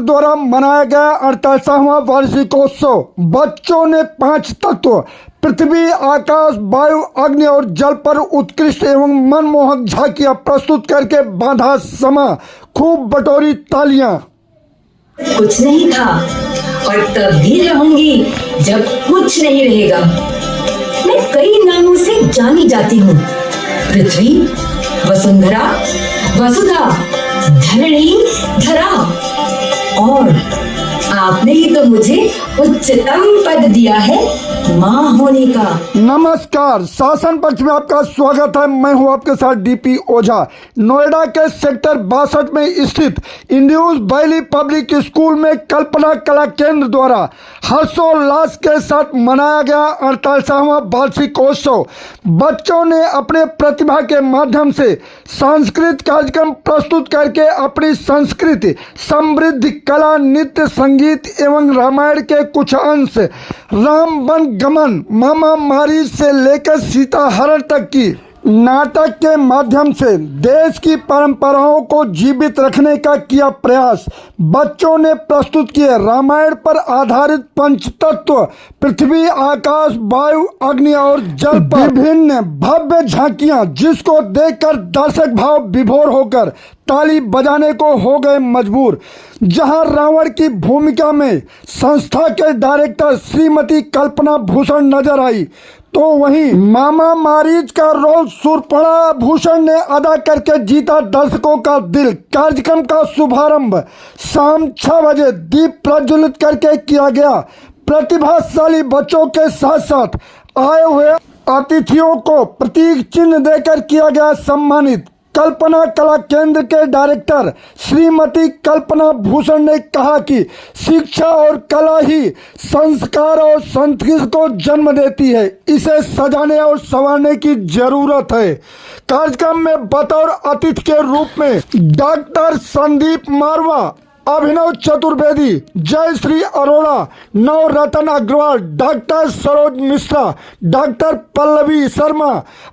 द्वारा मनाया गया 48वां वार्षिकोत्सव। बच्चों ने 5 तत्व पृथ्वी, आकाश, वायु, अग्नि और जल पर उत्कृष्ट एवं मनमोहक झांकियां प्रस्तुत करके बांधा समा। खूब बटोरी तालियां। कुछ नहीं था और तब भी रहूंगी जब कुछ नहीं रहेगा। मैं कई नामों से जानी जाती हूँ। पृथ्वी, वसुंधरा, वसुधा, धरणी, धरा, और आपने ही तो मुझे उच्चतम पद दिया है, माँ होने का। नमस्कार, शासन पक्ष में आपका स्वागत है। मैं हूं आपके साथ डीपी ओझा। नोएडा के सेक्टर 62 में स्थित इंड्यूस वैली पब्लिक स्कूल में कल्पना कला केंद्र द्वारा हर्षोल्लास के साथ मनाया गया 48वां वार्षिकोत्सव। बच्चों ने अपने प्रतिभा के माध्यम से सांस्कृतिक कार्यक्रम प्रस्तुत करके अपनी संस्कृति, समृद्ध कला, नृत्य, संगीत एवं रामायण के कुछ अंश, राम वन गमन, मामा मारी से लेकर सीता हरण तक की नाटक के माध्यम से देश की परंपराओं को जीवित रखने का किया प्रयास। बच्चों ने प्रस्तुत किए रामायण पर आधारित पंचतत्व पृथ्वी, आकाश, वायु, अग्नि और जल पर विभिन्न भव्य झांकियां, जिसको देखकर दर्शक भाव विभोर होकर ताली बजाने को हो गए मजबूर। जहां रावण की भूमिका में संस्था के डायरेक्टर श्रीमती कल्पना भूषण नजर आई, तो वहीं मामा मारीच का रोल सुरपड़ा भूषण ने अदा करके जीता दर्शकों का दिल। कार्यक्रम का शुभारंभ शाम 6 बजे दीप प्रज्वलित करके किया गया। प्रतिभाशाली बच्चों के साथ साथ आए हुए अतिथियों को प्रतीक चिन्ह देकर किया गया सम्मानित। कल्पना कला केंद्र के डायरेक्टर श्रीमती कल्पना भूषण ने कहा कि शिक्षा और कला ही संस्कार और संस्कृति को जन्म देती है। इसे सजाने और संवारने की जरूरत है। कार्यक्रम में बतौर अतिथि के रूप में डॉक्टर संदीप मारवा, अभिनव चतुर्वेदी, जयश्री अरोड़ा, नवरत्न अग्रवाल, डॉक्टर सरोज मिश्रा, डॉक्टर पल्लवी शर्मा,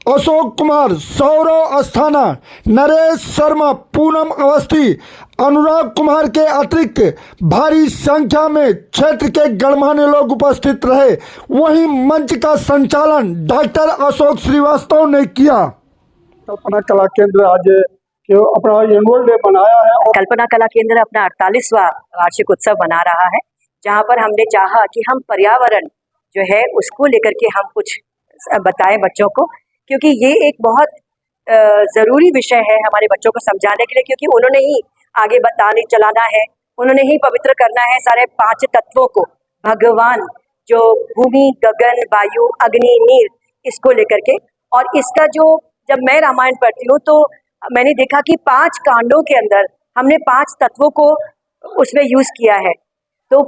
अशोक कुमार, सौरव अस्थाना, नरेश शर्मा, पूनम अवस्थी, अनुराग कुमार के अतिरिक्त भारी संख्या में क्षेत्र के गणमान्य लोग उपस्थित रहे। वहीं मंच का संचालन डॉक्टर अशोक श्रीवास्तव ने किया। कल्पना कला केंद्र आज अपना एनुअल डे मनाया है और कल्पना कला केंद्र अपना 48वां वार्षिक उत्सव मना रहा है, जहां पर हमने चाहा कि हम पर्यावरण जो है उसको लेकर के हम कुछ बताएं बच्चों को, क्योंकि ये एक बहुत ज़रूरी विषय है हमारे बच्चों को समझाने के लिए, क्योंकि उन्होंने ही आगे बताने चलाना है, उन्होंने ही पवित्र करना है सारे 5 तत्वों को। भगवान जो भूमि, गगन, वायु, अग्नि, नीर, इसको लेकर के। और इसका जो जब मैं रामायण पढ़ती हूँ तो मैंने देखा कि 5 कांडों के अंदर हमने 5 तत्वों को उसमें यूज किया है। तो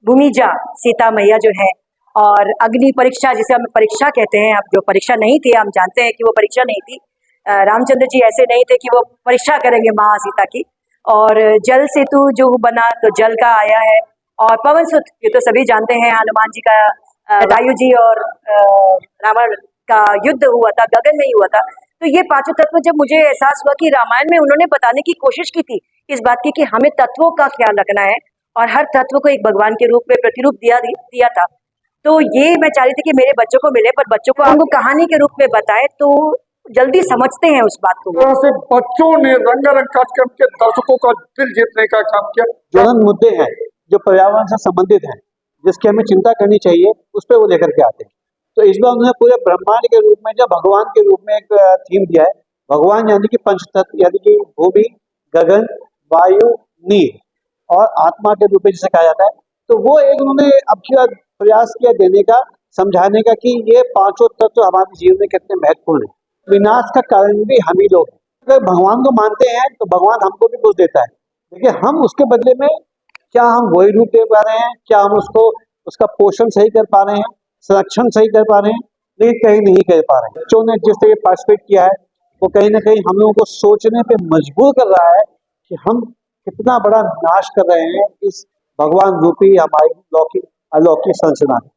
भूमिजा सीता मैया जो है, और अग्नि परीक्षा, जिसे हम परीक्षा कहते हैं, अब जो परीक्षा नहीं थी, हम जानते हैं कि वो परीक्षा नहीं थी। रामचंद्र जी ऐसे नहीं थे कि वो परीक्षा करेंगे माँ सीता की। और जल सेतु जो बना तो जल का आया है। और पवन सुत, ये तो सभी जानते हैं, हनुमान जी का वायु जी और रावण का युद्ध हुआ था, गगन में ही हुआ था। तो ये 5 तत्व जब मुझे एहसास हुआ कि रामायण में उन्होंने बताने की कोशिश की थी इस बात की कि हमें तत्वों का ख्याल रखना है और हर तत्व को एक भगवान के रूप में प्रतिरूप दिया था। तो ये मैं चाह रही थी कि मेरे बच्चों को मिले, पर बच्चों को हमको कहानी के रूप में बताए तो जल्दी समझते हैं उस बात को। से बच्चों ने रंगारंग कार्यक्रम के दर्शकों का दिल जीतने का काम किया। जो मुद्दे हैं जो पर्यावरण से संबंधित हैं, जिसकी हमें चिंता करनी चाहिए, उस पर वो लेकर के आते हैं। तो इस बार उन्होंने पूरे ब्रह्मांड के रूप में, जब भगवान के रूप में एक थीम दिया है। भगवान यानी कि पंचतत्व, यानी कि भूमि, गगन, वायु, नीर और आत्मा के रूप में जिसे कहा जाता है। तो वो एक उन्होंने अब प्रयास किया देने का, समझाने का कि ये 5 तत्व हमारे जीवन में कितने महत्वपूर्ण है। विनाश का कारण भी हम ही लोग हैं। अगर भगवान को मानते हैं तो भगवान हमको भी कुछ देता है, लेकिन हम उसके बदले में क्या हम वही रूप दे पा रहे हैं? क्या हम उसका पोषण सही कर पा रहे हैं, संरक्षण सही कर पा रहे हैं? लेकिन कहीं नहीं कर पा रहे हैं। बच्चों ने जिस तरह पार्टिसिपेट किया है वो कहीं ना कहीं हम लोगों को सोचने पे मजबूर कर रहा है कि हम कितना बड़ा नाश कर रहे हैं इस भगवान रूपी हमारी अलौकिक संरचना में।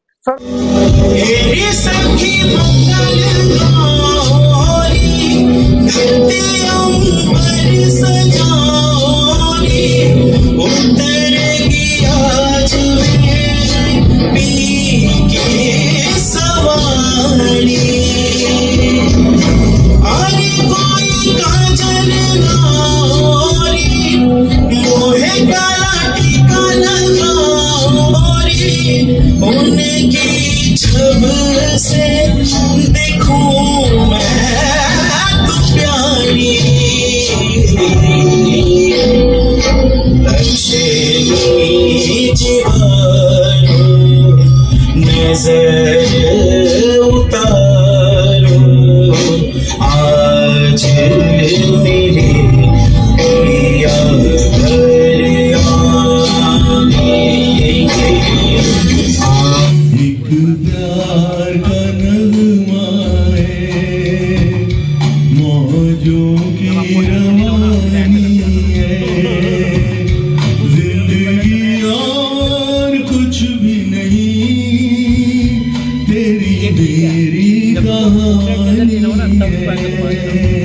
पी के सवारी आगे कोई काजल नारी मोहे काला टीका लगारी उनकी छब से देखूं मैं तो प्यारी लक्ष्मी जीवारो नजर उतारो आज मेरे प्रिया घर आएंगे। एक प्यार का नगमा है मौजों की रवानी है जिंदगी और कुछ भी नहीं तेरी मेरी कहानी है।